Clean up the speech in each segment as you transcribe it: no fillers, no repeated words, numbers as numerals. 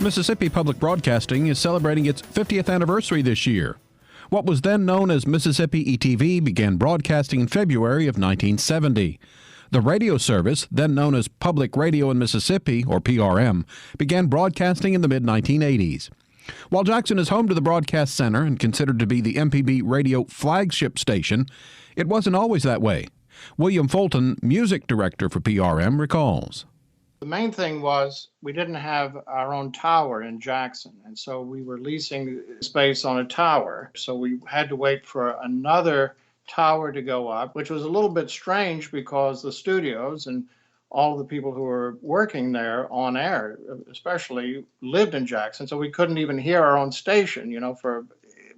Mississippi Public Broadcasting is celebrating its 50th anniversary this year. What was then known as Mississippi ETV began broadcasting in February of 1970. The radio service, then known as Public Radio in Mississippi, or PRM, began broadcasting in the mid-1980s. While Jackson is home to the Broadcast Center and considered to be the MPB radio flagship station, it wasn't always that way. William Fulton, music director for PRM, recalls. The main thing was we didn't have our own tower in Jackson, and so we were leasing space on a tower. So we had to wait for another tower to go up, which was a little bit strange because the studios and all the people who were working there on air, especially, lived in Jackson. So we couldn't even hear our own station, for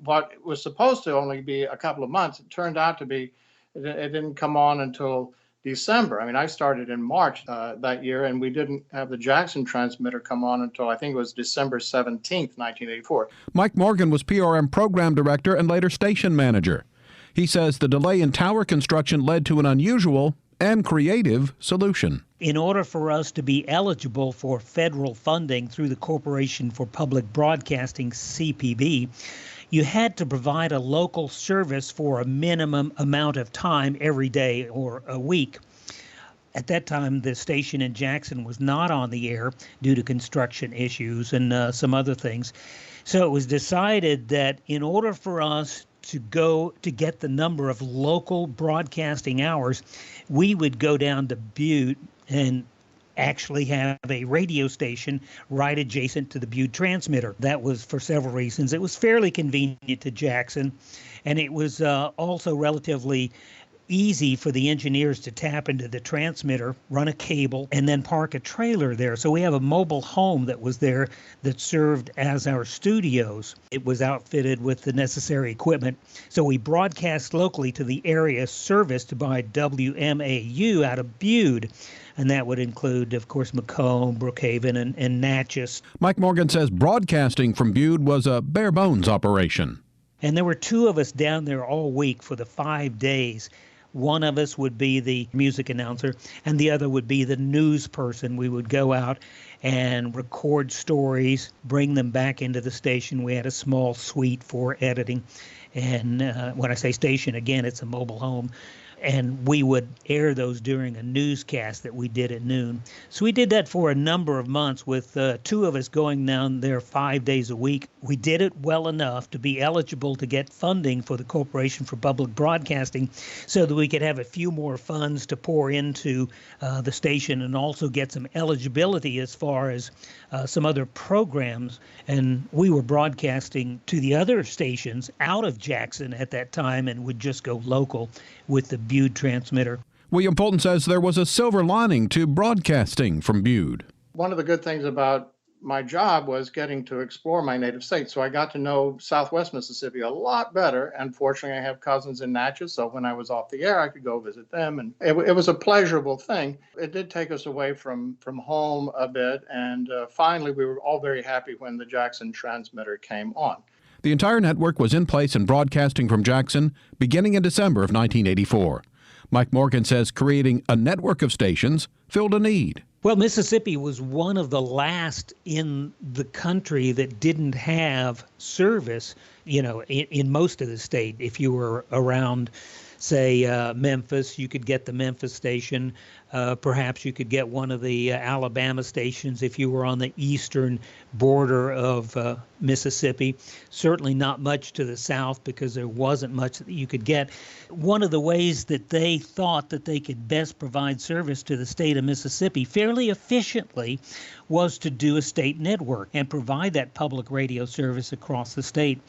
what was supposed to only be a couple of months. It turned out to be, it didn't come on until December. I mean, I started in March that year, and we didn't have the Jackson transmitter come on until I think it was December 17th, 1984. Mike Morgan was PRM program director and later station manager. He says the delay in tower construction led to an unusual and creative solution. In order for us to be eligible for federal funding through the Corporation for Public Broadcasting, CPB, you had to provide a local service for a minimum amount of time every day or a week. At that time, the station in Jackson was not on the air due to construction issues and some other things. So it was decided that in order for us to get the number of local broadcasting hours, we would go down to Bude and actually have a radio station right adjacent to the Bude transmitter. That was for several reasons. It was fairly convenient to Jackson, and it was also relatively easy for the engineers to tap into the transmitter, run a cable, and then park a trailer there. So we have a mobile home that was there that served as our studios. It was outfitted with the necessary equipment. So we broadcast locally to the area serviced by WMAU out of Bude. And that would include, of course, Macomb, Brookhaven, and Natchez. Mike Morgan says broadcasting from Bude was a bare-bones operation. And there were two of us down there all week for the 5 days. One of us would be the music announcer, and the other would be the news person. We would go out and record stories, bring them back into the station. We had a small suite for editing. And when I say station, again, it's a mobile home. And we would air those during a newscast that we did at noon. So we did that for a number of months with two of us going down there 5 days a week. We did it well enough to be eligible to get funding for the Corporation for Public Broadcasting so that we could have a few more funds to pour into the station and also get some eligibility as far as some other programs. And we were broadcasting to the other stations out of Jackson at that time and would just go local with the Bude transmitter. William Fulton says there was a silver lining to broadcasting from Bude. One of the good things about my job was getting to explore my native state. So I got to know Southwest Mississippi a lot better. And fortunately, I have cousins in Natchez. So when I was off the air, I could go visit them. And it was a pleasurable thing. It did take us away from home a bit. And finally, we were all very happy when the Jackson transmitter came on. The entire network was in place and broadcasting from Jackson beginning in December of 1984. Mike Morgan says creating a network of stations filled a need. Well, Mississippi was one of the last in the country that didn't have service, in most of the state. If you were around, say, Memphis, you could get the Memphis station. Perhaps you could get one of the Alabama stations if you were on the eastern border of Mississippi. Certainly not much to the south because there wasn't much that you could get. One of the ways that they thought that they could best provide service to the state of Mississippi fairly efficiently was to do a state network and provide that public radio service across the state.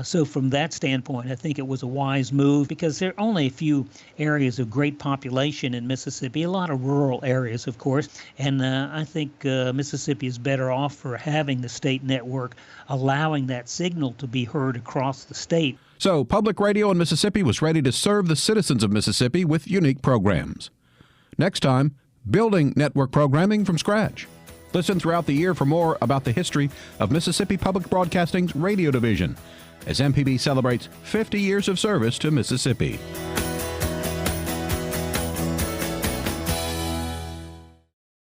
So from that standpoint, I think it was a wise move because there are only a few areas of great population in Mississippi, a lot of rural areas, of course, and I think Mississippi is better off for having the state network, allowing that signal to be heard across the state. So public radio in Mississippi was ready to serve the citizens of Mississippi with unique programs. Next time, building network programming from scratch. Listen throughout the year for more about the history of Mississippi Public Broadcasting's radio division as MPB celebrates 50 years of service to Mississippi.